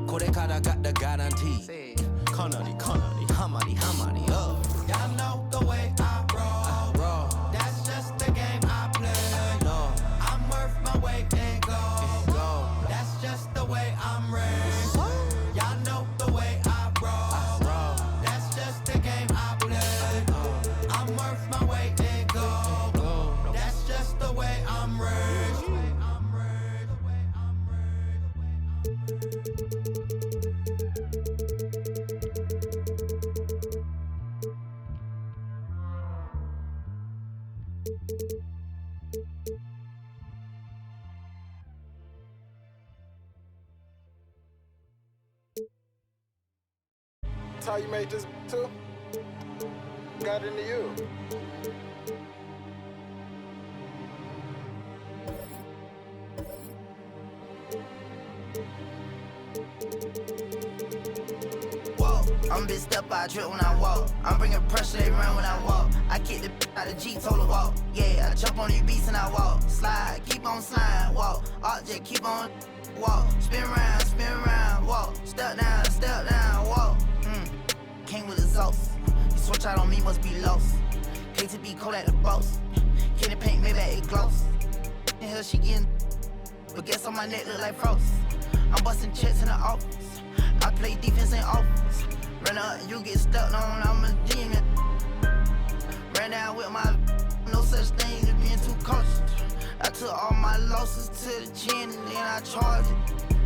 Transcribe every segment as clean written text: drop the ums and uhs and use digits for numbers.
これからgot the guarantee. Connery, how many, Y'all know the way I roll. That's just the game I play. No, I'm worth my weight in gold. That's just the way I'm raised. Y'all know the way I roll. That's just the game I play. I'm worth my weight in gold. That's just the way I'm raised. That's how you made this too? Got into you. Whoa, I'm big step, I trip when I walk. I'm bringing pressure, they run when I walk. I kick the out of G, told her walk. Yeah, I jump on these beats and I walk. Slide, keep on sliding, walk. Object, keep on walk. Spin round, walk. Step down, walk. Came with exhaust. You switch out on me, must be lost. Hate to be cold at the boss. Candy paint, maybe it gloss. In here she getting, but guess on my neck look like frost. I'm busting checks in the office. I play defense in office. Run up, you get stuck on, I'm a demon. Ran down with my, no such thing as being too cautious. I took all my losses to the chin and then I charged it.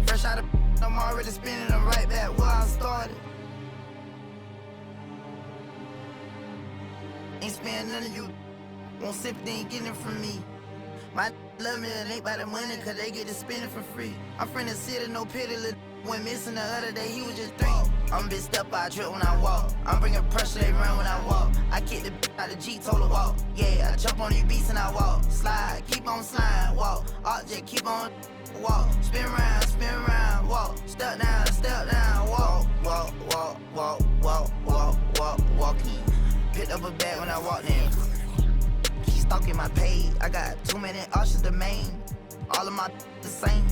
Fresh out of, I'm already spinning them right back where I started. Ain't spending none of you. Want sympathy, ain't getting it from me. My love me, it ain't by the money, cause they get to spend it for free. I'm from the city, no pity, went missing the other day, he was just 3. I'm a big step, I trip when I walk. I'm bringing pressure, they run when I walk. I kick the out of G, told her walk. Yeah, I jump on these beats and I walk. Slide, keep on sliding, walk. Object, keep on walk. Spin round, walk. Step down, walk. Walking. Picked up a bag when I walked in. He stalking my page. I got too many options to main. All of my the same.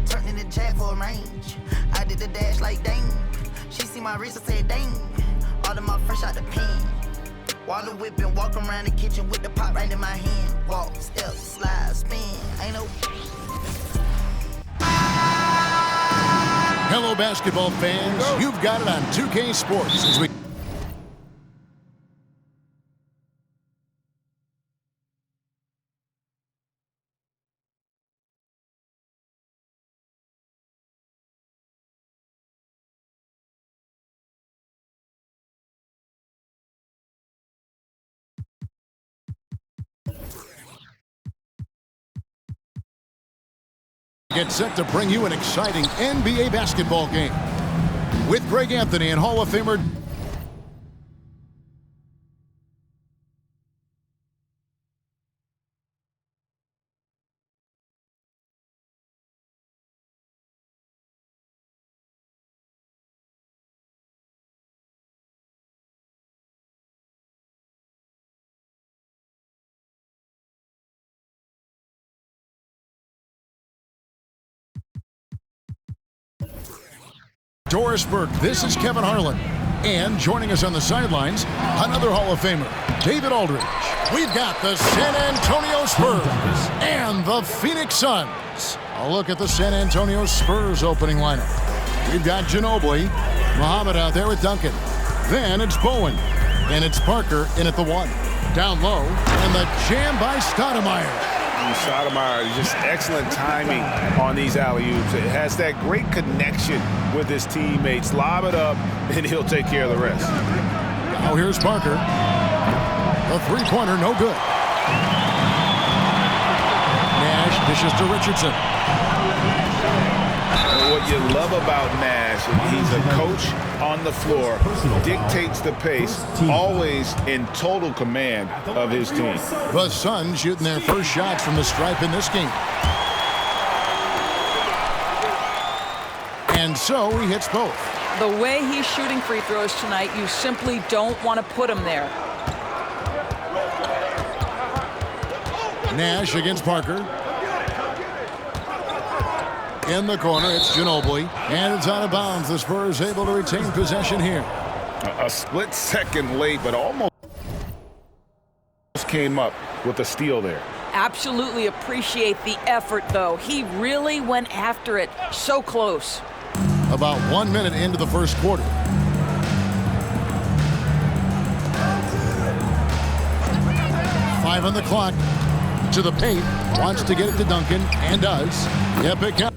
Turned in the jack for a range. I did the dash like dang. She see my wrist and said dang. All of my fresh out the pen. Water whipping, walk around the kitchen with the pot right in my hand. Walk, step, slide, spin. Ain't no. Hello, basketball fans. You've got it on 2K Sports as we get set to bring you an exciting NBA basketball game with Greg Anthony and Hall of Famer Doris Burke. This is Kevin Harlan. And joining us on the sidelines, another Hall of Famer, David Aldridge. We've got the San Antonio Spurs and the Phoenix Suns. A look at the San Antonio Spurs opening lineup. We've got Ginobili, Muhammad out there with Duncan. Then it's Bowen, and it's Parker in at the 1. Down low, and the jam by Stoudemire. Stoudemire, just excellent timing on these alley-oops. It has that great connection with his teammates. Lob it up, and he'll take care of the rest. Now here's Parker. The three-pointer, no good. Nash dishes to Richardson. And what you love about Nash, he's a coach on the floor, dictates the pace, always in total command of his team. The Suns shooting their first shots from the stripe in this game. And so he hits both. The way he's shooting free throws tonight, you simply don't want to put him there. Nash against Parker. In the corner, it's Ginobili. And it's out of bounds. The Spurs able to retain possession here. A split second late, but almost came up with a steal there. Absolutely appreciate the effort, though. He really went after it. So close. About 1 minute into the first quarter. Five on the clock. To the paint. Wants to get it to Duncan, and does. Yep, it counts.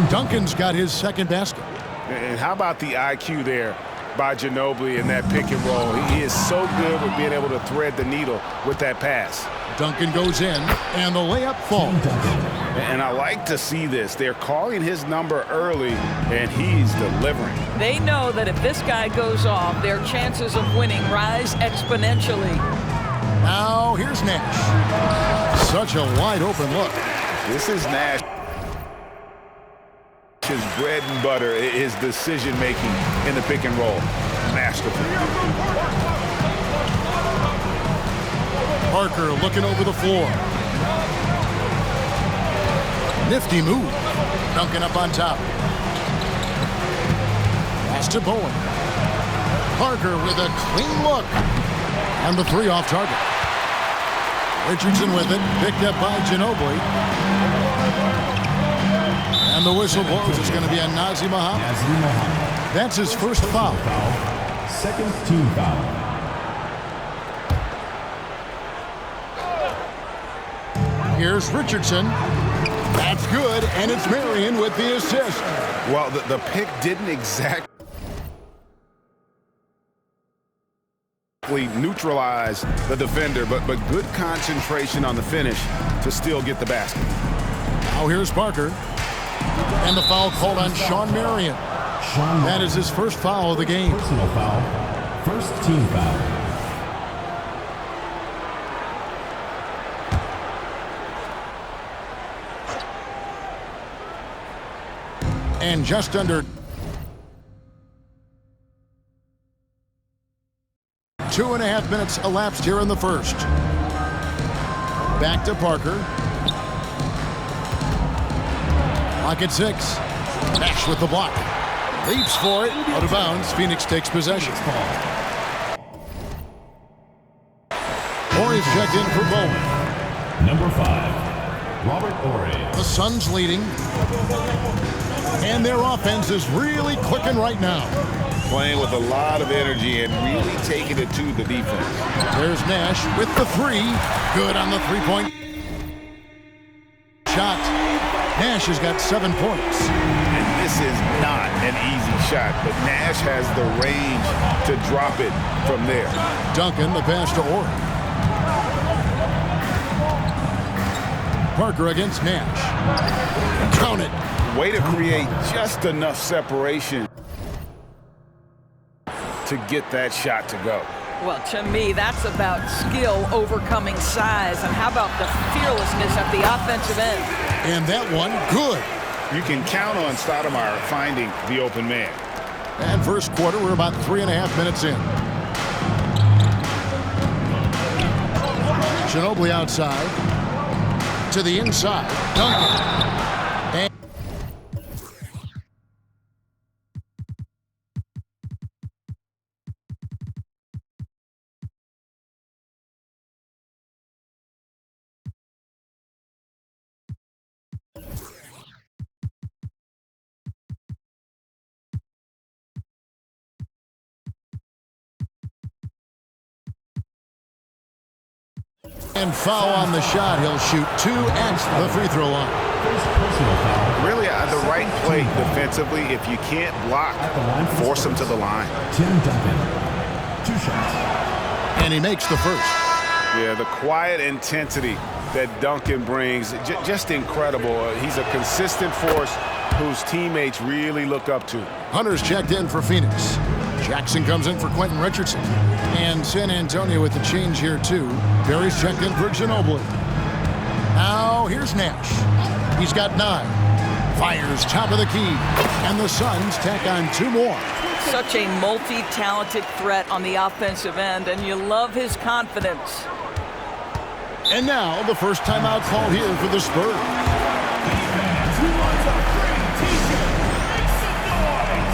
Duncan's got his second basket. And how about the IQ there by Ginobili in that pick and roll? He is so good with being able to thread the needle with that pass. Duncan goes in, and the layup falls. And I like to see this. They're calling his number early, and he's delivering. They know that if this guy goes off, their chances of winning rise exponentially. Now, here's Nash. Such a wide-open look. This is Nash. His bread and butter, his decision-making in the pick and roll. Masterful. Parker looking over the floor. Nifty move. Duncan up on top. Pass to Bowen. Parker with a clean look. And the three off target. Richardson with it. Picked up by Ginobili. And the whistle blows. It's going to be a Nazir Mohammed. That's his first foul. Second team foul. Here's Richardson. That's good, and it's Marion with the assist. Well, the pick didn't exactly neutralize the defender, but good concentration on the finish to still get the basket. Now here's Parker. And the foul called on Sean Marion. That is his first foul of the game. Personal foul. First team foul. And just under 2.5 minutes elapsed here in the first. Back to Parker. Clock at 6. Nash with the block. Leaps for it. Out of bounds. Phoenix takes possession. Horry's checked in for Bowen. Number 5, Robert Horry. The Suns leading. And their offense is really clicking right now. Playing with a lot of energy and really taking it to the defense. There's Nash with the three. Good on the three-point shot. Nash has got 7 points. And this is not an easy shot, but Nash has the range to drop it from there. Duncan, the pass to Orr. Parker against Nash. Count it. Way to create just enough separation to get that shot to go. Well, to me, that's about skill overcoming size. And how about the fearlessness at the offensive end? And that one, good. You can count on Stoudemire finding the open man. And first quarter, we're about 3.5 minutes in. Ginobili outside. To the inside. Duncan. And foul on the shot. He'll shoot 2 at the free throw line. Really the right play defensively. If you can't block, force him to the line. Tim Duncan. 2 shots. And he makes the first. Yeah, the quiet intensity that Duncan brings, just incredible. He's a consistent force whose teammates really look up to. Hunter's checked in for Phoenix. Jackson comes in for Quentin Richardson. And San Antonio with the change here, too. Barry's checked in for Ginobili. Now, here's Nash. He's got 9. Fires top of the key. And the Suns tack on 2 more. Such a multi-talented threat on the offensive end, and you love his confidence. And now the first timeout called here for the Spurs. Defense, who wants a free t-shirt? Make some noise!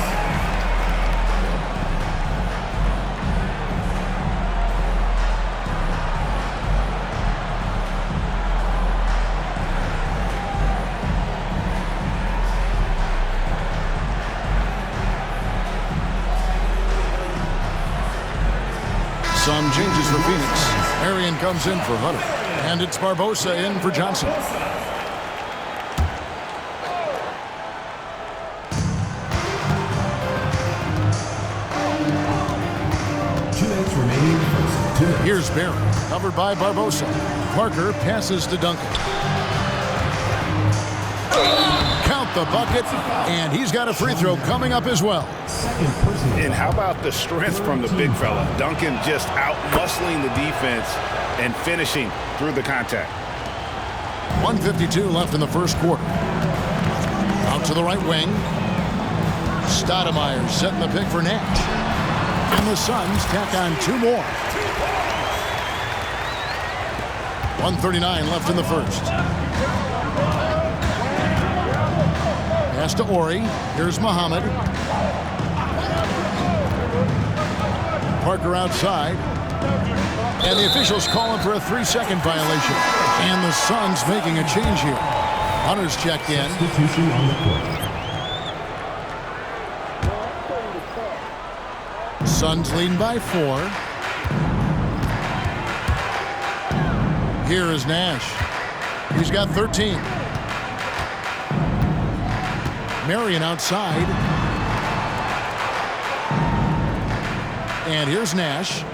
Some changes for Phoenix. Arian comes in for Hunter. And it's Barbosa in for Johnson. Here's Barry, covered by Barbosa. Parker passes to Duncan. Count the bucket, and he's got a free throw coming up as well. And how about the strength from the big fella? Duncan just out-muscling the defense and finishing through the contact. 1:52 left in the first quarter. Out to the right wing. Stoudemire setting the pick for Nash. And the Suns tack on 2 more. 1:39 left in the first. Pass to Ori. Here's Muhammad. Parker outside. And the officials calling for a 3-second violation. And the Suns making a change here. Hunter's checked in. Substitution on the court. Suns leading by 4. Here is Nash. He's got 13. Marion outside. And here's Nash.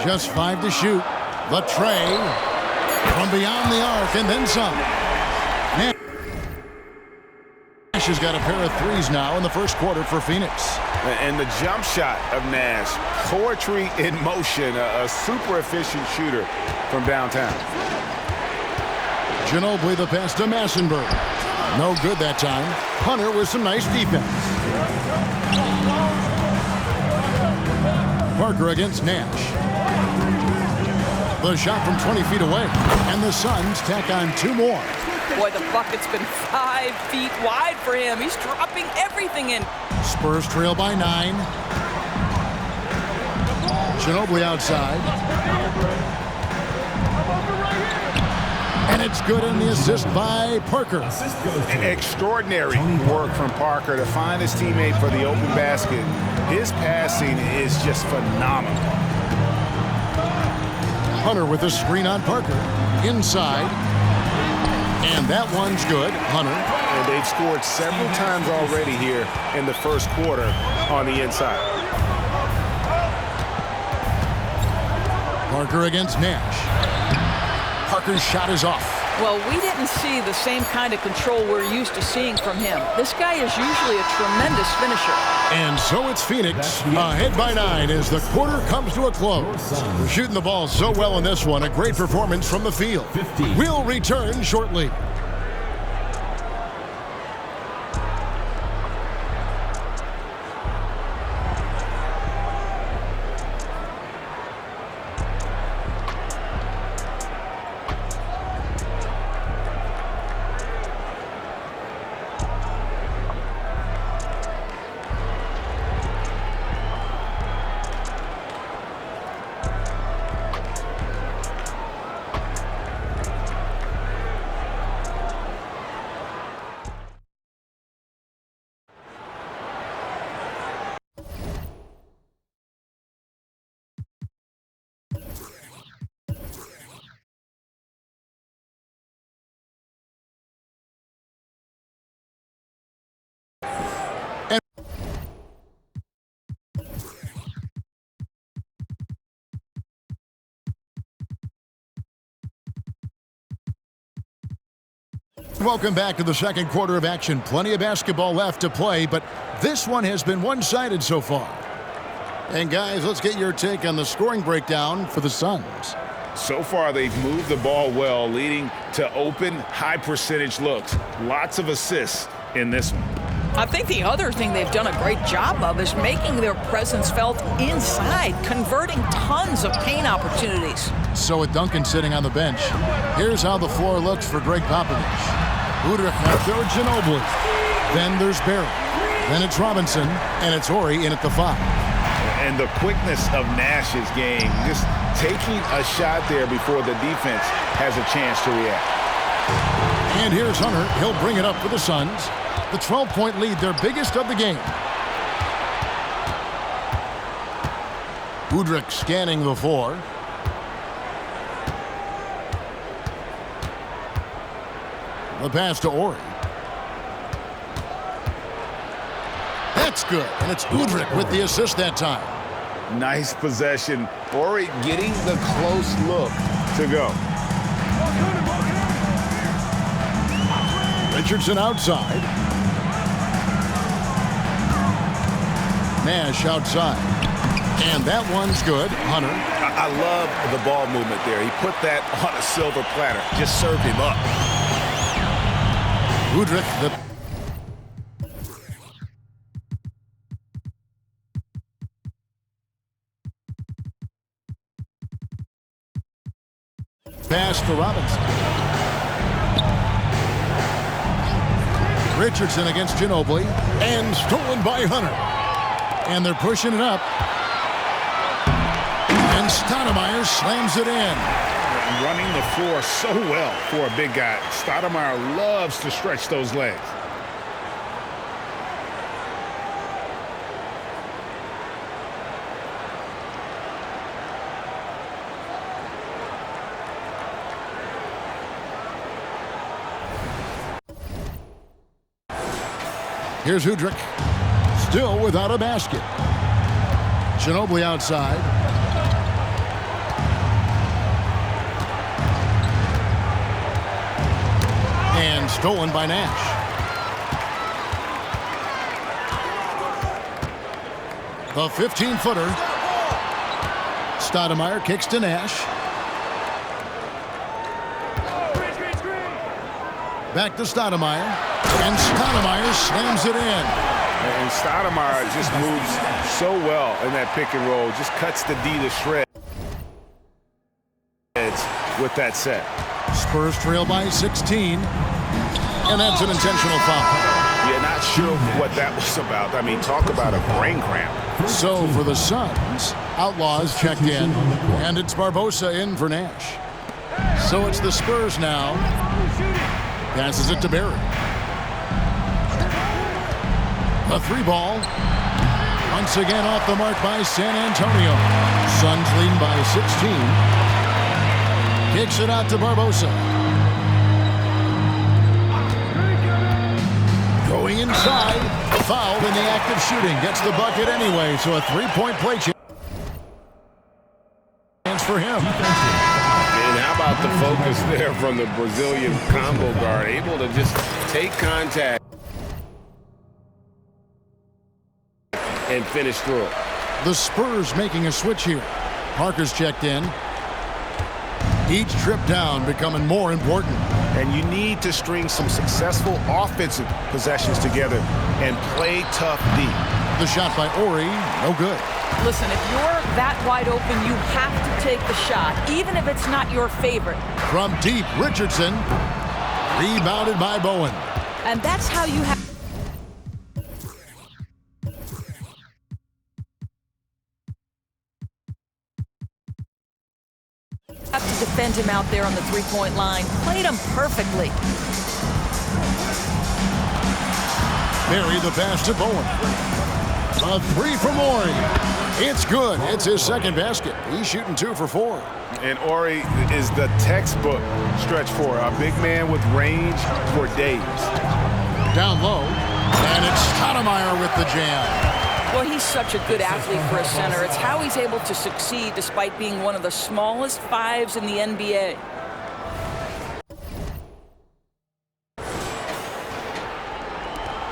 Just 5 to shoot. The tray from beyond the arc and then some. Nash has got a pair of threes now in the first quarter for Phoenix. And the jump shot of Nash, poetry in motion, a super efficient shooter from downtown. Ginobili the pass to Massenberg. No good that time. Hunter with some nice defense. Parker against Nash. The shot from 20 feet away. And the Suns tack on 2 more. Boy, the bucket's been 5 feet wide for him. He's dropping everything in. Spurs trail by 9. Ginobili outside. And it's good in the assist by Parker. Extraordinary work from Parker to find his teammate for the open basket. His passing is just phenomenal. Hunter with a screen on Parker. Inside. And that one's good. Hunter. And they've scored several times already here in the first quarter on the inside. Parker against Nash. Parker's shot is off. Well, we didn't see the same kind of control we're used to seeing from him. This guy is usually a tremendous finisher. And so it's Phoenix ahead by 9 as the quarter comes to a close. They're shooting the ball so well in this one. A great performance from the field. We'll return shortly. Welcome back to the second quarter of action. Plenty of basketball left to play, but this one has been one-sided so far. And guys, let's get your take on the scoring breakdown for the Suns. So far, they've moved the ball well, leading to open, high-percentage looks. Lots of assists in this one. I think the other thing they've done a great job of is making their presence felt inside, converting tons of paint opportunities. So with Duncan sitting on the bench, here's how the floor looks for Greg Popovich. Udrich out there with Ginobili. Then there's Barry. Then it's Robinson, and it's Ori in at the 5. And the quickness of Nash's game, just taking a shot there before the defense has a chance to react. And here's Hunter. He'll bring it up for the Suns. The 12-point lead, their biggest of the game. Udrich scanning the 4. The pass to Ori. That's good, and it's Udrich with the assist that time. Nice possession. Ori getting the close look to go. Richardson outside. Nash outside. And that one's good. Hunter. I love the ball movement there. He put that on a silver platter. Just served him up. Udrich, the pass to Robinson. Richardson against Ginobili, and stolen by Hunter. And they're pushing it up. And Stoudemire slams it in. Running the floor so well for a big guy. Stoudemire loves to stretch those legs. Here's Udrich, still without a basket. Ginobili outside. And stolen by Nash. The 15-footer. Stoudemire kicks to Nash. Back to Stoudemire. And Stoudemire slams it in. And Stoudemire just moves so well in that pick and roll. Just cuts the D to shreds with that set. Spurs trail by 16. And that's an intentional foul. Yeah, not sure what that was about. I mean, talk about a brain cramp. So for the Suns, Outlaws checked in. And it's Barbosa in for Nash. So it's the Spurs now. Passes it to Barry. A 3-ball. Once again off the mark by San Antonio. Suns leading by 16. Kicks it out to Barbosa. Going inside. Fouled in the act of shooting. Gets the bucket anyway. So a 3-point play chance for him. And how about the focus there from the Brazilian combo guard. Able to just take contact and finish through it. The Spurs making a switch here. Parker's checked in. Each trip down becoming more important. And you need to string some successful offensive possessions together and play tough D. The shot by Ori, no good. Listen, if you're that wide open, you have to take the shot, even if it's not your favorite. From deep, Richardson. Rebounded by Bowen. And that's how you have to defend him out there on the three-point line. Played him perfectly. Barry the pass to Bowen. A 3 from Ori. It's good. It's his second basket. He's shooting 2 for 4. And Ori is the textbook stretch four. A big man with range for days. Down low. And it's Stoudemire with the jam. Well, he's such a good athlete for a center. It's how he's able to succeed despite being one of the smallest fives in the NBA.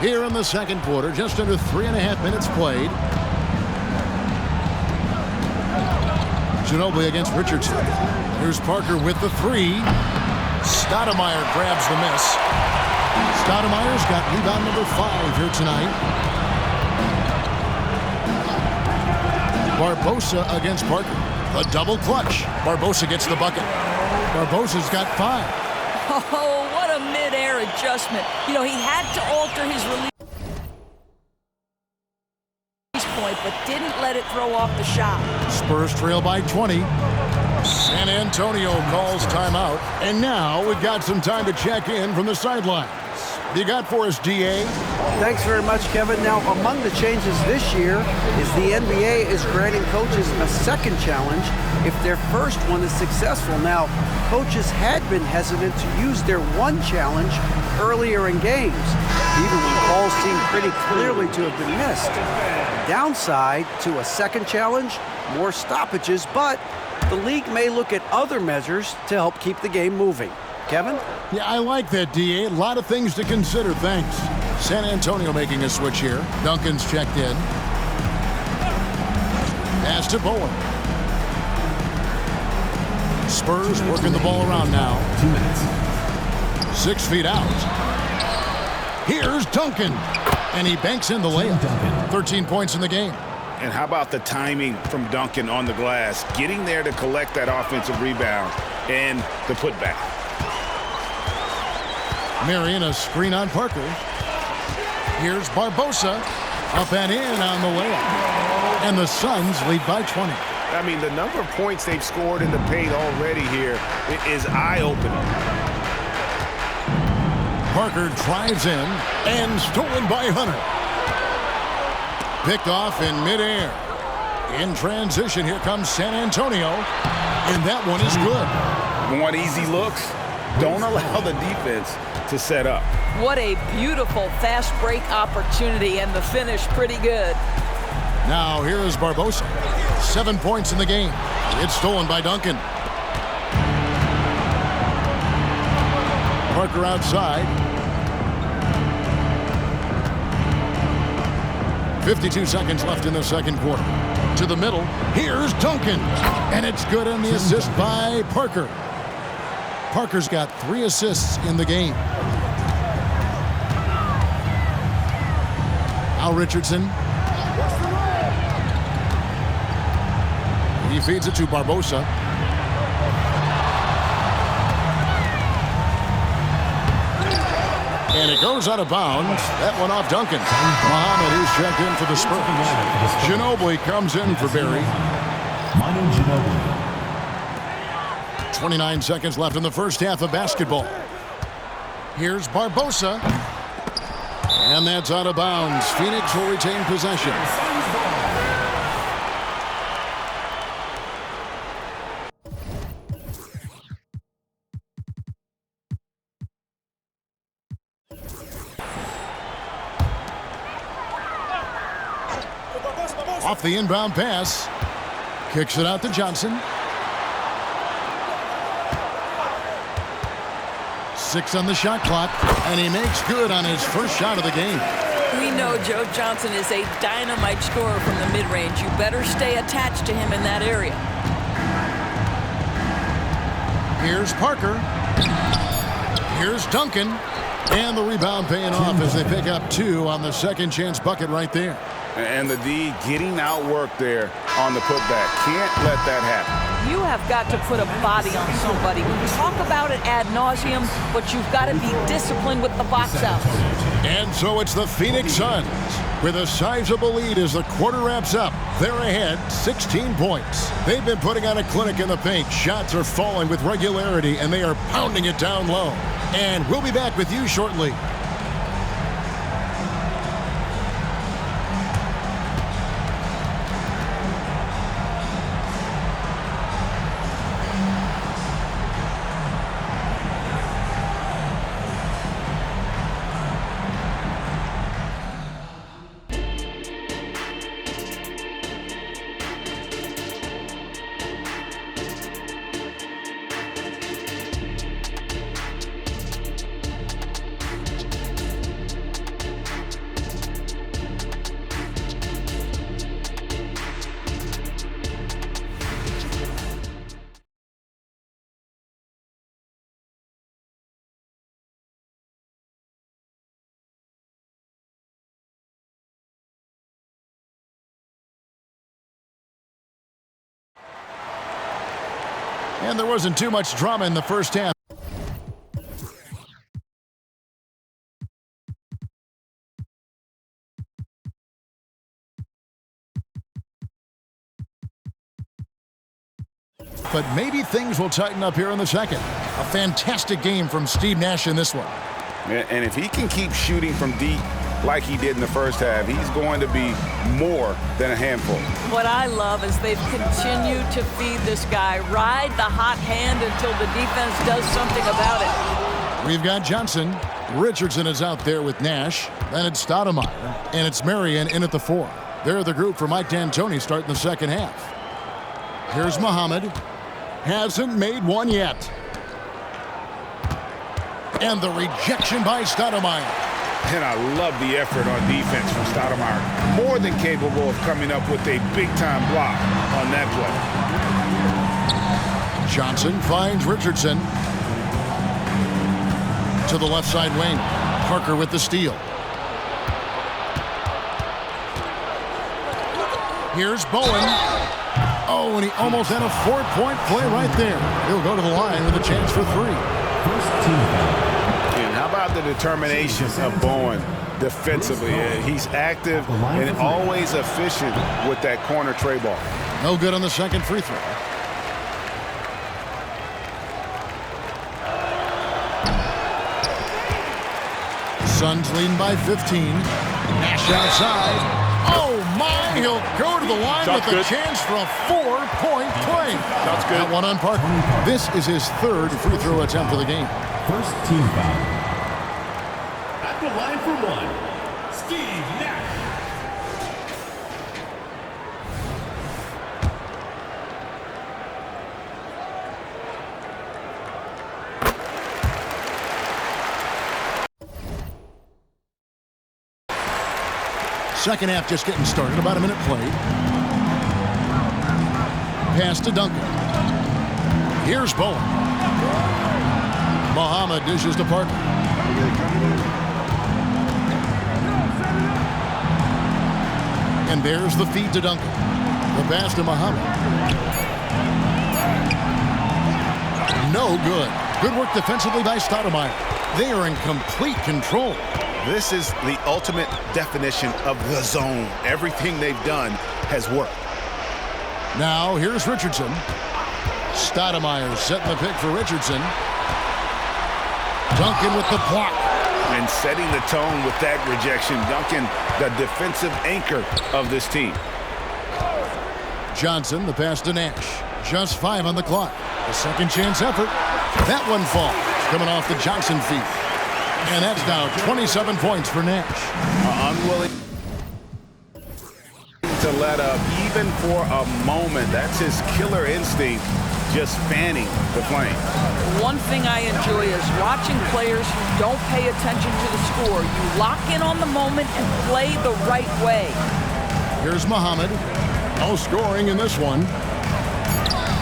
Here in the second quarter, just under 3.5 minutes played. Ginobili against Richardson. Here's Parker with the 3. Stoudemire grabs the miss. Stoudemire's got rebound number 5 here tonight. Barbosa against Parker. A double clutch. Barbosa gets the bucket. Barbosa's got 5. Oh, what a mid-air adjustment. You know, he had to alter his release point, but didn't let it throw off the shot. Spurs trail by 20. San Antonio calls timeout. And now we've got some time to check in from the sidelines. What you got for us, DA? Thanks very much, Kevin. Now, among the changes this year is the NBA is granting coaches a second challenge if their first one is successful. Now, coaches had been hesitant to use their one challenge earlier in games, even when calls seemed pretty clearly to have been missed. Downside to a second challenge, more stoppages, but the league may look at other measures to help keep the game moving. Kevin? Yeah, I like that, DA. A lot of things to consider, thanks. San Antonio making a switch here. Duncan's checked in. Pass to Bowen. Spurs working the ball around now. 2 minutes. 6 feet out. Here's Duncan. And he banks in the layup. 13 points in the game. And how about the timing from Duncan on the glass, getting there to collect that offensive rebound and the putback. Marion, a screen on Parker. Here's Barbosa. Up and in on the layup. And the Suns lead by 20. I mean, the number of points they've scored in the paint already here is eye-opening. Parker drives in and stolen by Hunter. Picked off in midair. In transition, here comes San Antonio. And that one is good. Want easy looks? Don't allow the defense to set up. What a beautiful fast break opportunity, and the finish pretty good. Now here is Barbosa. 7 points in the game. It's stolen by Duncan. Parker outside. 52 seconds left in the second quarter. To the middle. Here's Duncan. And it's good on the assist by Parker. Parker's got 3 assists in the game. Al Richardson. He feeds it to Barbosa. And it goes out of bounds. That one off Duncan. Muhammad is checked in for the Spurs. Ginobili comes in for Barry. 29 seconds left in the first half of basketball. Here's Barbosa. And that's out of bounds. Phoenix will retain possession. Off the inbound pass. Kicks it out to Johnson. 6 on the shot clock, and he makes good on his first shot of the game. We know Joe Johnson is a dynamite scorer from the mid-range. You better stay attached to him in that area. Here's Parker. Here's Duncan. And the rebound paying off as they pick up 2 on the second chance bucket right there. And the D getting outworked there on the putback. Can't let that happen. You have got to put a body on somebody. We talk about it ad nauseum, but you've got to be disciplined with the box outs. And so it's the Phoenix Suns with a sizable lead as the quarter wraps up. They're ahead 16 points. They've been putting on a clinic in the paint. Shots are falling with regularity, and they are pounding it down low. And we'll be back with you shortly. And there wasn't too much drama in the first half. But maybe things will tighten up here in the second. A fantastic game from Steve Nash in this one. And if he can keep shooting from deep like he did in the first half, he's going to be more than a handful. What I love is they've continued to feed this guy, ride the hot hand until the defense does something about it. We've got Johnson. Richardson is out there with Nash. Then it's Stoudemire. And it's Marion in at the 4. They're the group for Mike D'Antoni starting the second half. Here's Muhammad. Hasn't made one yet. And the rejection by Stoudemire. And I love the effort on defense from Stoudemire. More than capable of coming up with a big-time block on that play. Johnson finds Richardson. To the left side wing. Parker with the steal. Here's Bowen. Oh, and he almost had a 4-point play right there. He'll go to the line with a chance for 3. And how about the determination of Bowen defensively? He's active and always efficient with that corner tray ball. No good on the second free throw. Suns leading by 15. Nash outside. Oh, my! He'll go to the line with a chance for a 4-point play. That's good. That one on Parker. This is his 3rd free throw attempt of the game. First team foul. At the line for 1, Steve Nash. Second half just getting started. About a minute played. Pass to Duncan. Here's Bowen. Muhammad dishes to Parker. And there's the feed to Duncan. The pass to Muhammad. No good. Good work defensively by Stoudemire. They are in complete control. This is the ultimate definition of the zone. Everything they've done has worked. Now, here's Richardson. Stoudemire setting the pick for Richardson. Duncan with the block. And setting the tone with that rejection. Duncan, the defensive anchor of this team. Johnson, the pass to Nash. Just 5 on the clock. A second chance effort. That one falls. Coming off the Johnson feet. And that's now 27 points for Nash. Unwilling to let up even for a moment. That's his killer instinct, just fanning the flame. One thing I enjoy is watching players who don't pay attention to the score. You lock in on the moment and play the right way. Here's Muhammad. No scoring in this one.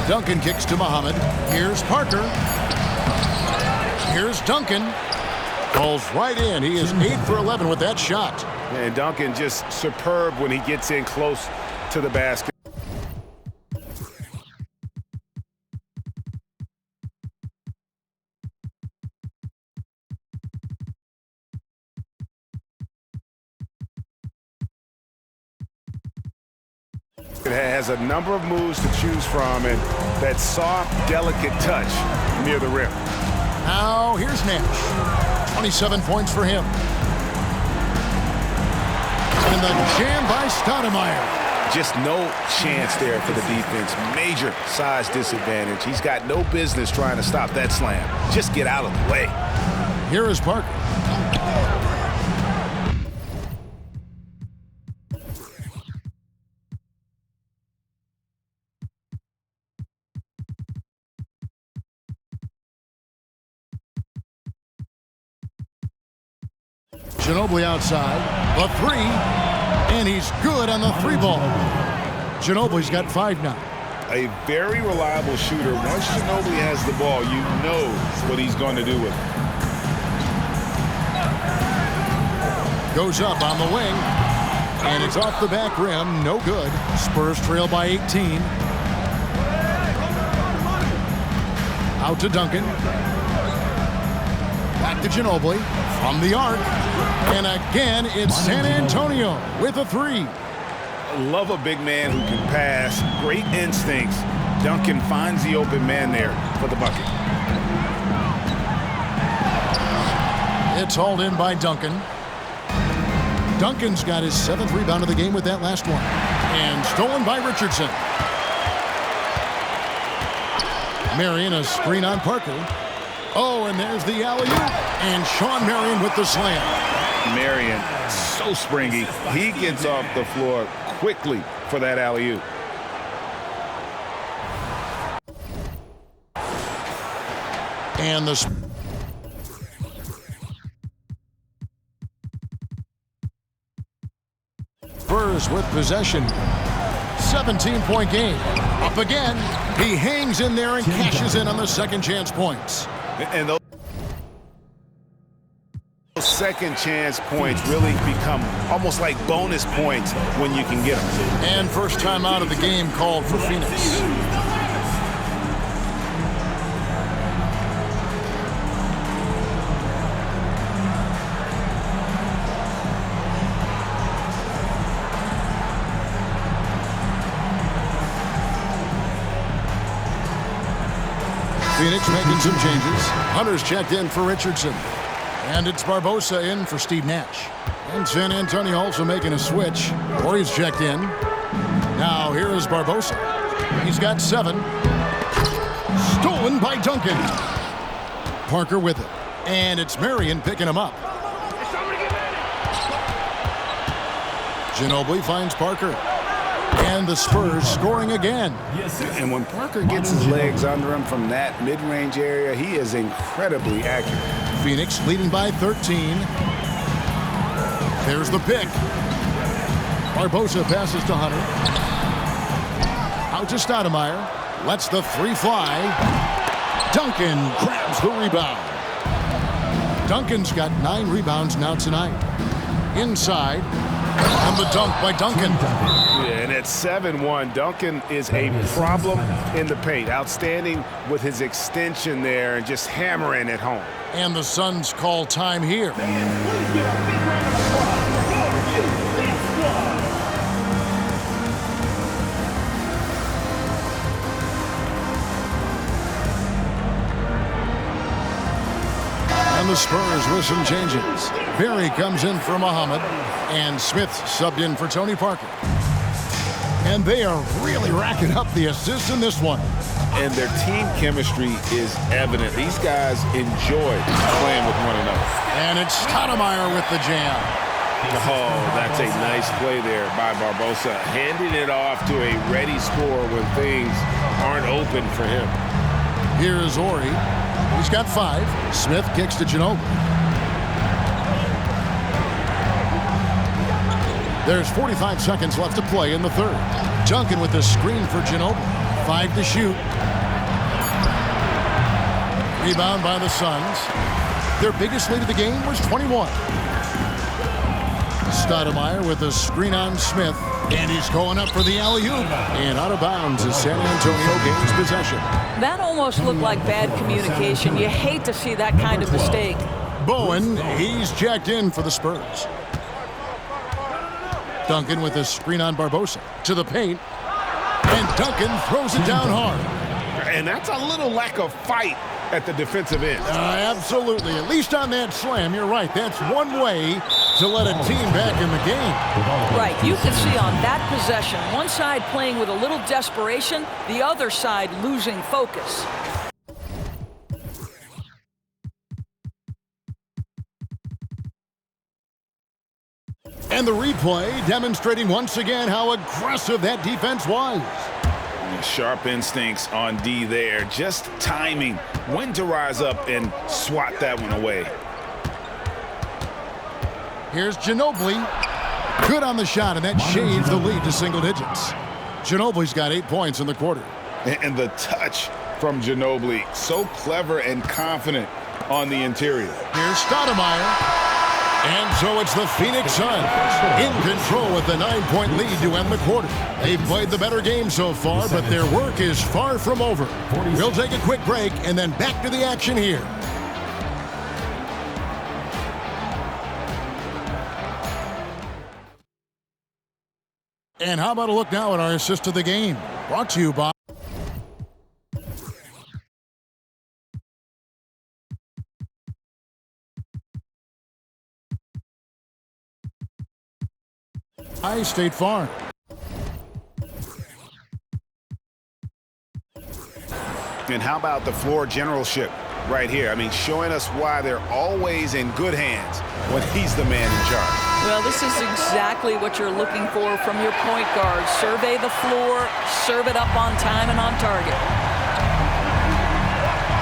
Duncan kicks to Muhammad. Here's Parker. Here's Duncan. Falls right in. He is 8 for 11 with that shot. And Duncan just superb when he gets in close to the basket. It has a number of moves to choose from, and that soft, delicate touch near the rim. Now, here's Nash. 27 points for him. And the jam by Stoudemire. Just no chance there for the defense. Major size disadvantage. He's got no business trying to stop that slam. Just get out of the way. Here is Parker. Ginobili outside, the 3, and he's good on the 3 ball. Ginobili's got 5 now. A very reliable shooter. Once Ginobili has the ball, you know what he's going to do with it. Goes up on the wing, and it's off the back rim, no good. Spurs trail by 18. Out to Duncan. Back to Ginobili from the arc. And again, it's San Antonio with a three. Love a big man who can pass. Great instincts. Duncan finds the open man there for the bucket. It's hauled in by Duncan. Duncan's got his 7th rebound of the game with that last one. And stolen by Richardson. Marion, a screen on Parker. Oh, and there's the alley-oop. And Sean Marion with the slam. Marion, so springy. He gets off the floor quickly for that alley-oop. And the Spurs with possession. 17-point game. Up again. He hangs in there and cashes in on the second chance points. And those second chance points really become almost like bonus points when you can get them. And first time out of the game called for Phoenix. Phoenix making some changes. Hunter's checked in for Richardson. And it's Barbosa in for Steve Nash. And San Antonio also making a switch. Corey's checked in. Now here is Barbosa. He's got 7. Stolen by Duncan. Parker with it. And it's Marion picking him up. Ginobili finds Parker. And the Spurs scoring again. And when Parker gets his legs under him from that mid-range area, he is incredibly accurate. Phoenix leading by 13. There's the pick. Barbosa passes to Hunter. Out to Stoudemire. Lets the three fly. Duncan grabs the rebound. Duncan's got 9 rebounds now tonight. Inside. And the dunk by Duncan. Yeah, and at 7-1, Duncan is a problem in the paint. Outstanding with his extension there and just hammering it home. And the Suns call time here. And the Spurs with some changes. Berry comes in for Muhammad, and Smith subbed in for Tony Parker. And they are really racking up the assists in this one. And their team chemistry is evident. These guys enjoy playing with one another. And it's Stoudemire with the jam. Oh, that's a nice play there by Barbosa. Handing it off to a ready scorer when things aren't open for him. Here's Ori. He's got 5. Smith kicks to Ginobili. There's 45 seconds left to play in the third. Duncan with the screen for Ginobili. 5 to shoot. Rebound by the Suns. Their biggest lead of the game was 21. Stoudemire with the screen on Smith. And he's going up for the alley-oop. And out of bounds as San Antonio gains possession. That almost looked like bad communication. You hate to see that kind of mistake. Bowen, he's checked in for the Spurs. Duncan with a screen on Barbosa. To the paint. And Duncan throws it down hard. And that's a little lack of fight at the defensive end. Absolutely. At least on that slam, you're right. That's one way to let a team back in the game. Right. You can see on that possession, one side playing with a little desperation, the other side losing focus. And the replay demonstrating once again how aggressive that defense was. Sharp instincts on D there. Just timing when to rise up and swat that one away. Here's Ginobili. Good on the shot, and that shades the lead to single digits. Ginobili's got 8 points in the quarter. And the touch from Ginobili. So clever and confident on the interior. Here's Stoudemire. And so it's the Phoenix Suns in control with the 9-point lead to end the quarter. They've played the better game so far, but their work is far from over. We'll take a quick break and then back to the action here. And how about a look now at our assist of the game? Brought to you by State Farm. And how about the floor generalship right here? I mean, showing us why they're always in good hands when he's the man in charge. Well, this is exactly what you're looking for from your point guard. Survey the floor, serve it up on time and on target.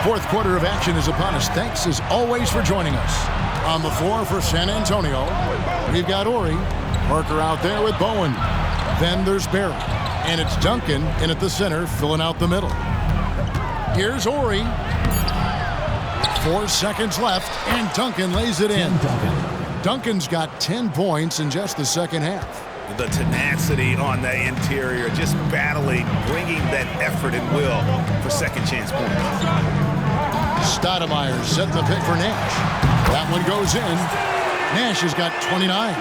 Fourth quarter of action is upon us. Thanks as always for joining us. On the floor for San Antonio, we've got Ori. Parker out there with Bowen. Then there's Barry. And it's Duncan in at the center, filling out the middle. Here's Ori. 4 seconds left, and Duncan lays it in. Duncan's got 10 points in just the second half. The tenacity on the interior, just battling, bringing that effort and will for second chance points. Stoudemire setting the pick for Nash. That one goes in. Nash has got 29.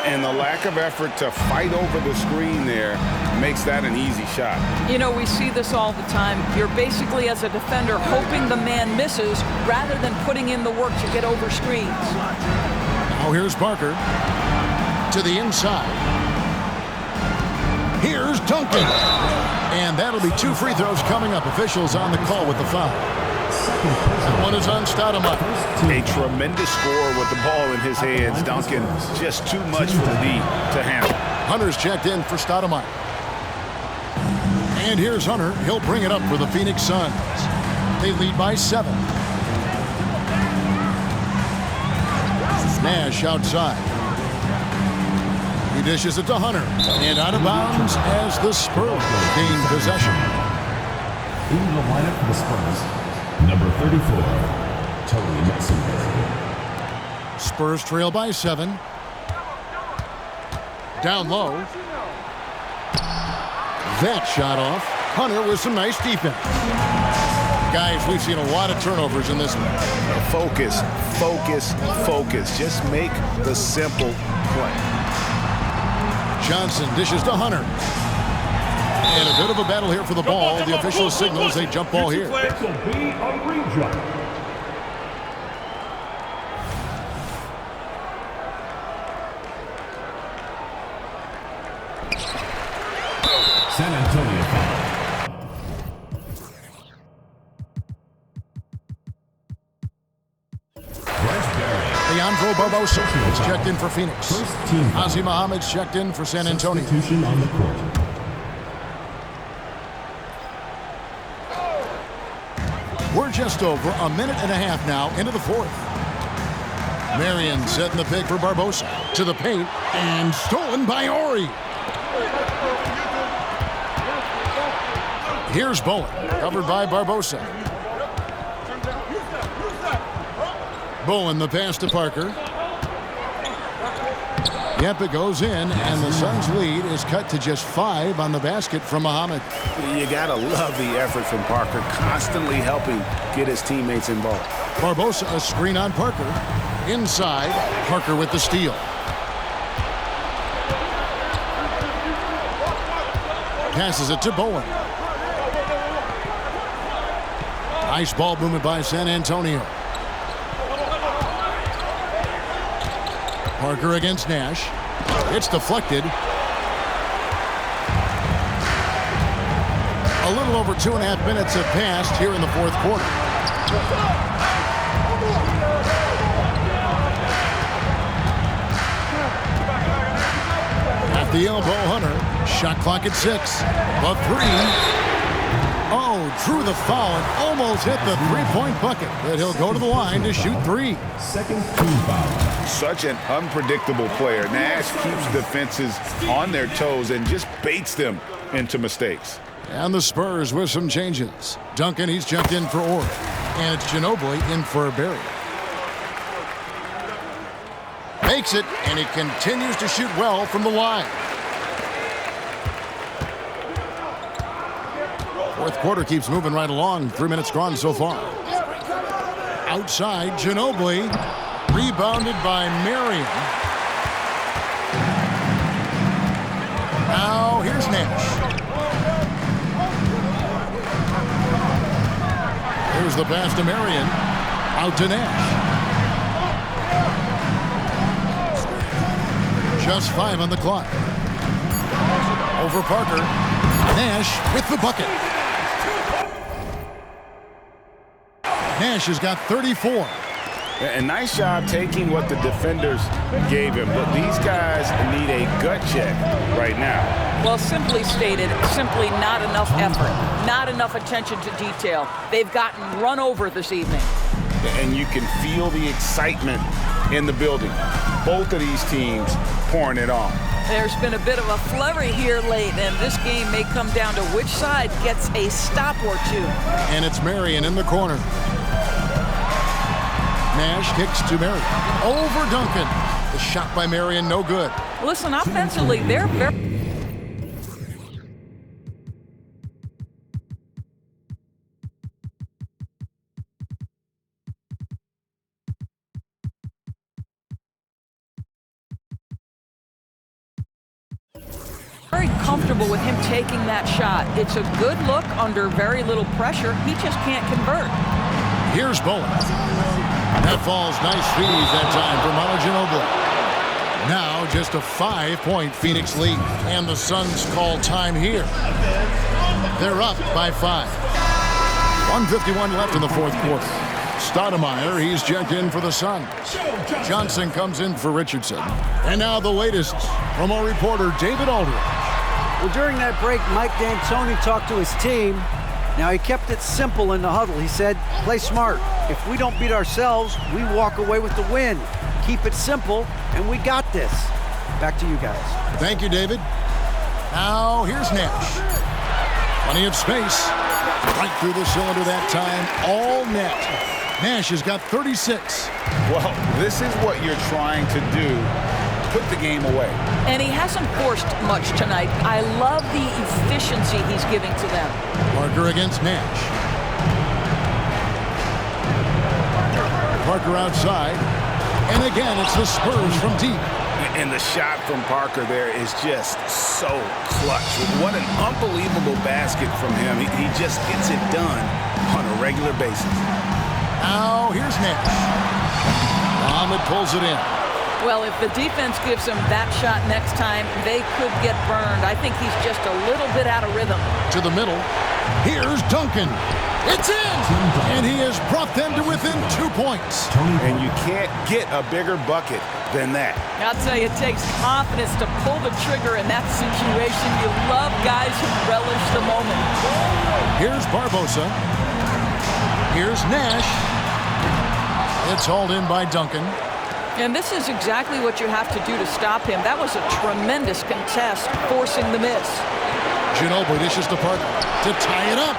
And the lack of effort to fight over the screen there makes that an easy shot. You know, we see this all the time. You're basically, as a defender, hoping the man misses rather than putting in the work to get over screens. Now here's Parker to the inside. Here's Duncan. And that'll be 2 free throws coming up. Officials on the call with the foul. That one is on Stoudemire. A tremendous score with the ball in his hands. Duncan, just too much for the D to handle. Hunter's checked in for Stoudemire. And here's Hunter. He'll bring it up for the Phoenix Suns. They lead by 7. Nash outside. He dishes it to Hunter. And out of bounds as the Spurs gain possession. In the lineup for the Spurs, number 34, Tony Messenger. Spurs trail by 7. Down low. That shot off. Hunter with some nice defense. Guys, we've seen a lot of turnovers in this one. Focus, focus, focus. Just make the simple play. Johnson dishes to Hunter. And a bit of a battle here for the ball. The official signals a jump ball here. This will be a re-jump. San Antonio foul. Leandro Barbosa is checked in for Phoenix. Ozzy Muhammad's checked in for San Antonio. Substitution on the court. We're just over a minute and a half now into the fourth. Marion setting the pick for Barbosa. To the paint and stolen by Ori. Here's Bowen, covered by Barbosa. Bowen the pass to Parker. Yep, it goes in, and the Suns' lead is cut to just 5 on the basket from Muhammad. You gotta love the effort from Parker, constantly helping get his teammates involved. Barbosa a screen on Parker. Inside, Parker with the steal. Passes it to Bowen. Nice ball movement by San Antonio. Parker against Nash. It's deflected. A little over 2.5 minutes have passed here in the fourth quarter. At the elbow, Hunter. Shot clock at 6. The 3. Oh, drew the foul and almost hit the three-point bucket. But he'll go to the line to shoot 3. Second team foul. Such an unpredictable player. Nash keeps defenses on their toes and just baits them into mistakes. And the Spurs with some changes. Duncan, he's jumped in for Ori. And it's Ginobili in for Barry. Makes it, and he continues to shoot well from the line. Fourth quarter keeps moving right along. 3 minutes gone so far. Outside, Ginobili. Rebounded by Marion. Now, here's Nash. Here's the pass to Marion. Out to Nash. Just 5 on the clock. Over Parker. Nash with the bucket. Nash has got 34. A nice job taking what the defenders gave him. But these guys need a gut check right now. Well, simply stated, simply not enough effort, not enough attention to detail. They've gotten run over this evening. And you can feel the excitement in the building. Both of these teams pouring it on. There's been a bit of a flurry here late, and this game may come down to which side gets a stop or two. And it's Marion in the corner. Nash kicks to Marion. Over Duncan. The shot by Marion, no good. Listen, offensively, they're very... very comfortable with him taking that shot. It's a good look under very little pressure. He just can't convert. Here's Bowen. That falls. Nice freeze that time for Manu Ginobili. Now just a 5-point Phoenix lead. And the Suns call time here. They're up by 5. 1:51 left in the fourth quarter. Stoudemire, he's checked in for the Suns. Johnson comes in for Richardson. And now the latest from our reporter, David Aldridge. Well, during that break, Mike D'Antoni talked to his team. Now, he kept it simple in the huddle. He said, play smart. If we don't beat ourselves, we walk away with the win. Keep it simple, and we got this. Back to you guys. Thank you, David. Now, here's Nash. Plenty of space. Right through the cylinder that time. All net. Nash has got 36. Well, this is what you're trying to do. Put the game away. And he hasn't forced much tonight. I love the efficiency he's giving to them. Parker against Nash. Parker outside. And again, it's the Spurs from deep. And the shot from Parker there is just so clutch. What an unbelievable basket from him. He just gets it done on a regular basis. Now, here's Nash. Muhammad pulls it in. Well, if the defense gives him that shot next time, they could get burned. I think he's just a little bit out of rhythm. To the middle. Here's Duncan. It's in! And he has brought them to within 2 points. And you can't get a bigger bucket than that. I'll tell you, it takes confidence to pull the trigger in that situation. You love guys who relish the moment. Here's Barbosa. Here's Nash. It's hauled in by Duncan. And this is exactly what you have to do to stop him. That was a tremendous contest, forcing the miss. Ginobili dishes to Parker to tie it up.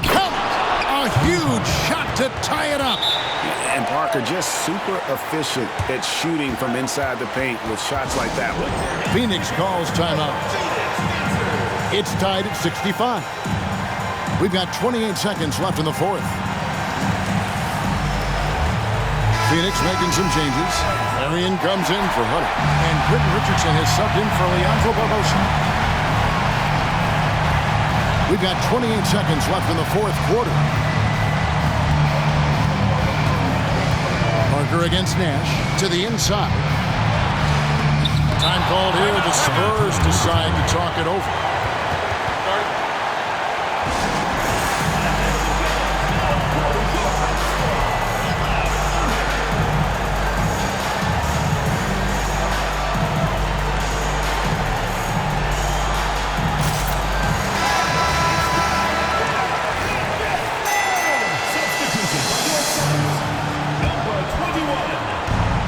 Count! A huge shot to tie it up. And Parker just super efficient at shooting from inside the paint with shots like that one. Phoenix calls timeout. It's tied at 65. We've got 28 seconds left in the fourth. Phoenix making some changes. Marion comes in for Hunter. And Quentin Richardson has subbed in for Leandro Barbosa. We've got 28 seconds left in the fourth quarter. Parker against Nash to the inside. Time called here. The Spurs decide to talk it over.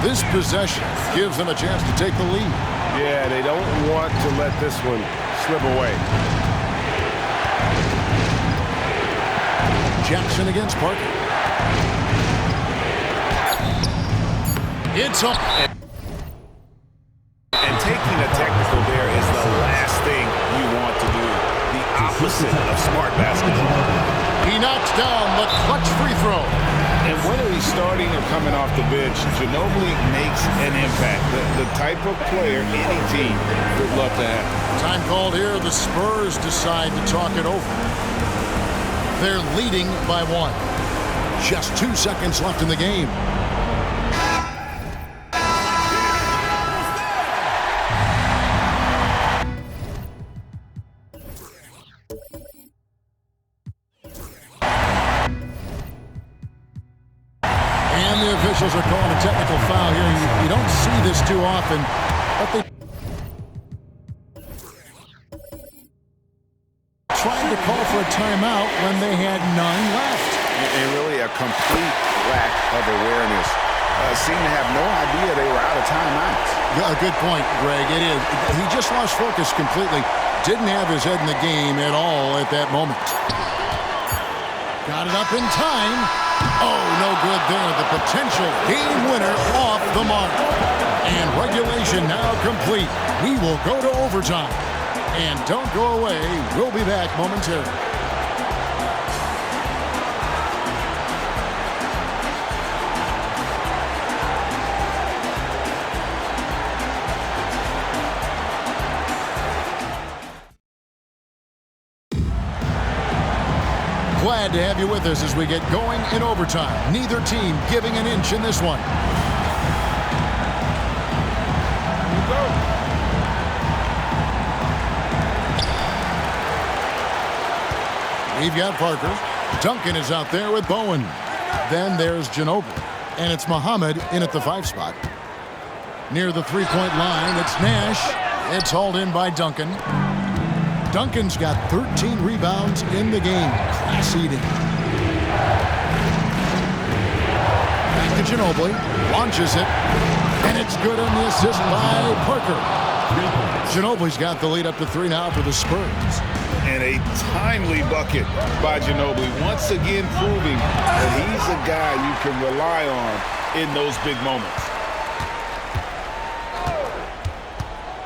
This possession gives them a chance to take the lead. Yeah, they don't want to let this one slip away. Jackson against Parker. It's up. technical there is the last thing you want to do. The opposite of smart basketball. He knocks down the clutch free throw. And whether he's starting or coming off the bench, Ginobili makes an impact. The type of player any team would love to have. Time called here. The Spurs decide to talk it over. They're leading by 1. Just 2 seconds left in the game. And the officials are calling a technical foul here. You don't see this too often, but they tried to call for a timeout when they had none left. And really a complete lack of awareness. Seemed to have no idea they were out of timeouts. Yeah, good point, Greg. It is. He just lost focus completely. Didn't have his head in the game at all at that moment. Got it up in time. Oh, no good there. The potential game winner off the mark. And regulation now complete. We will go to overtime. And don't go away. We'll be back momentarily. Glad to have you with us as we get going in overtime. Neither team giving an inch in this one. We've got Parker. Duncan is out there with Bowen. Then there's Ginobili. And it's Muhammad in at the 5 spot. Near the three-point line, it's Nash. It's hauled in by Duncan. Duncan's got 13 rebounds in the game. Class eating. Back to Ginobili. Launches it. And it's good on the assist by Parker. Ginobili's got the lead up to 3 now for the Spurs. And a timely bucket by Ginobili. Once again proving that he's a guy you can rely on in those big moments.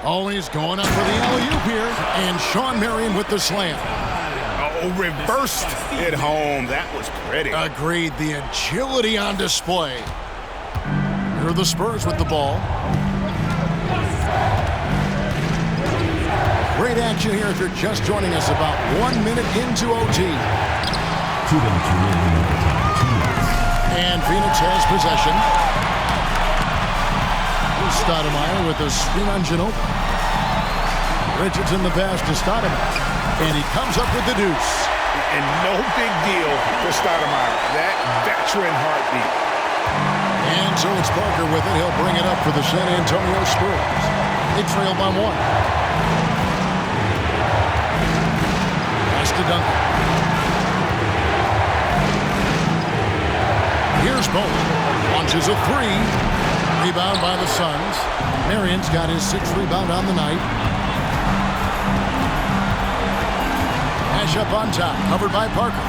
Always going up for the alley-oop here. And Sean Marion with the slam. Oh, reversed at home. That was pretty. Agreed. The agility on display. Here are the Spurs with the ball. Great action here if you're just joining us about 1 minute into OT. And Phoenix has possession. Stoudemire with a screen on Ginobili. Richardson the pass to Stoudemire. And he comes up with the deuce. And no big deal for Stoudemire. That veteran heartbeat. And so it's Parker with it. He'll bring it up for the San Antonio Spurs. They trail by 1. Pass to Duncan. Here's Bowen. Launches a 3. Rebound by the Suns. Marion's got his 6th rebound on the night. Nash up on top, covered by Parker.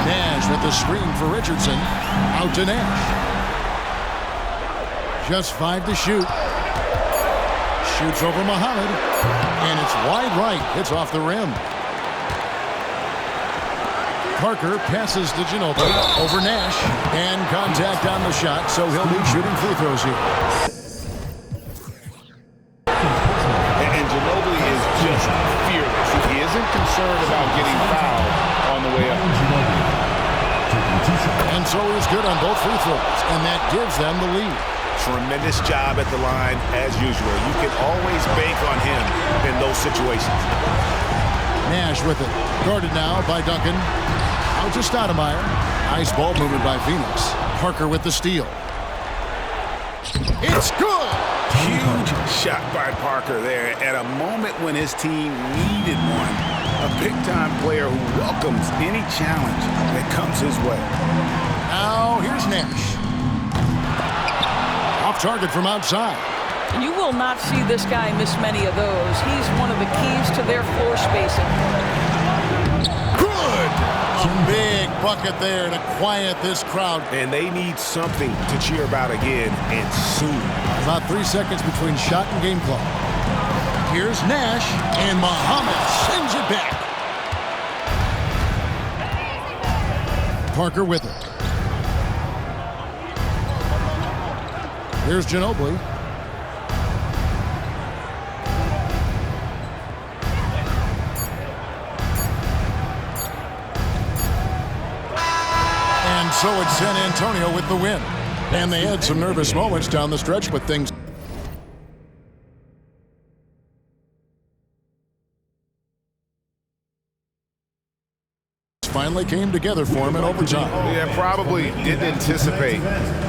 Nash with the screen for Richardson. Out to Nash. Just 5 to shoot. Shoots over Muhammad. And it's wide right. It's off the rim. Parker passes to Ginobili over Nash. And contact on the shot, so he'll be shooting free throws here. And Ginobili is just fearless. He isn't concerned about getting fouled on the way up. And so he's good on both free throws, and that gives them the lead. Tremendous job at the line, as usual. You can always bank on him in those situations. Nash with it. Guarded now by Duncan. Out to Stoudemire. Nice ball movement by Phoenix. Parker with the steal. It's good! Huge shot by Parker there at a moment when his team needed one. A big-time player who welcomes any challenge that comes his way. Now here's Nash. Off target from outside. You will not see this guy miss many of those. He's one of the keys to their floor spacing. Good! A big bucket there to quiet this crowd. And they need something to cheer about again, and soon. About 3 seconds between shot and game clock. Here's Nash, and Muhammad sends it back. Parker with it. Here's Ginobili. And so it's San Antonio with the win. And they had some nervous moments down the stretch, but things finally came together for him in overtime. Yeah, probably didn't anticipate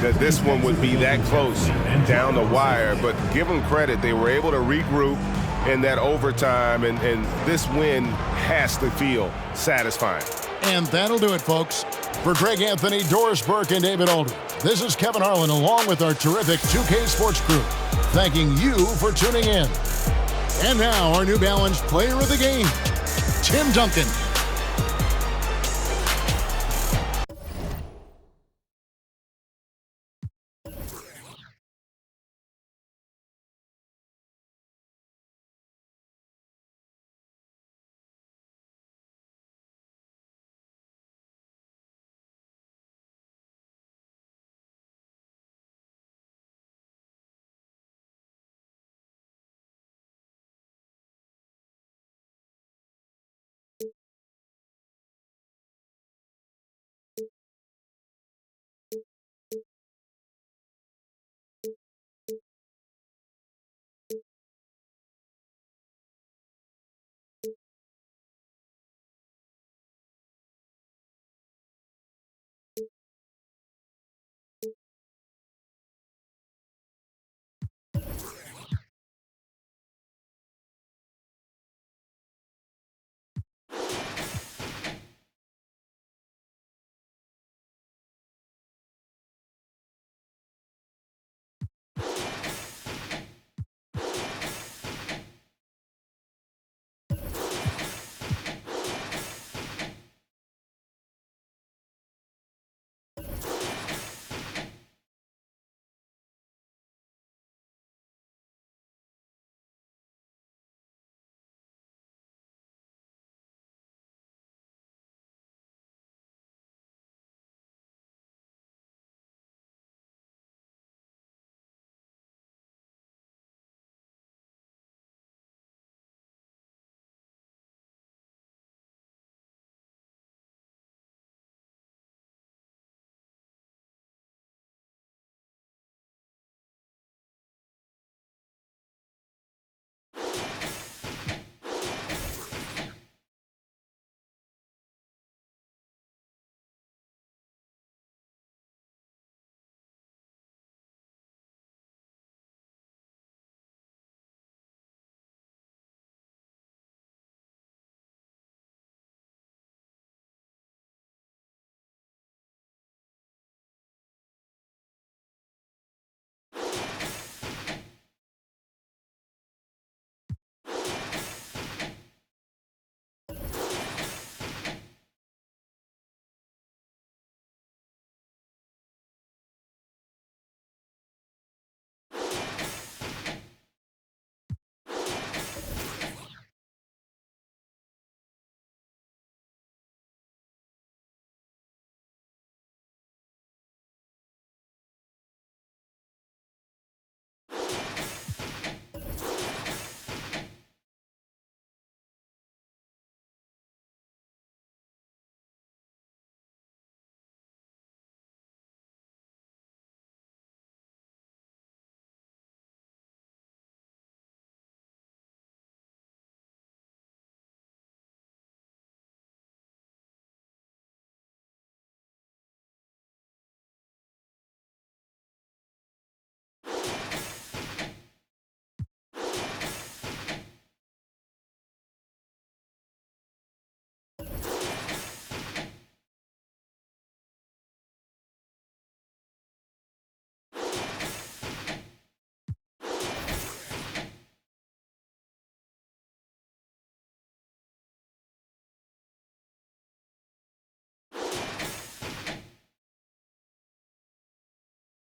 that this one would be that close down the wire, but give them credit. They were able to regroup in that overtime, and this win has to feel satisfying. And that'll do it, folks. For Greg Anthony, Doris Burke, and David Aldridge, this is Kevin Harlan along with our terrific 2K Sports crew, thanking you for tuning in. And now our New Balance Player of the Game, Tim Duncan.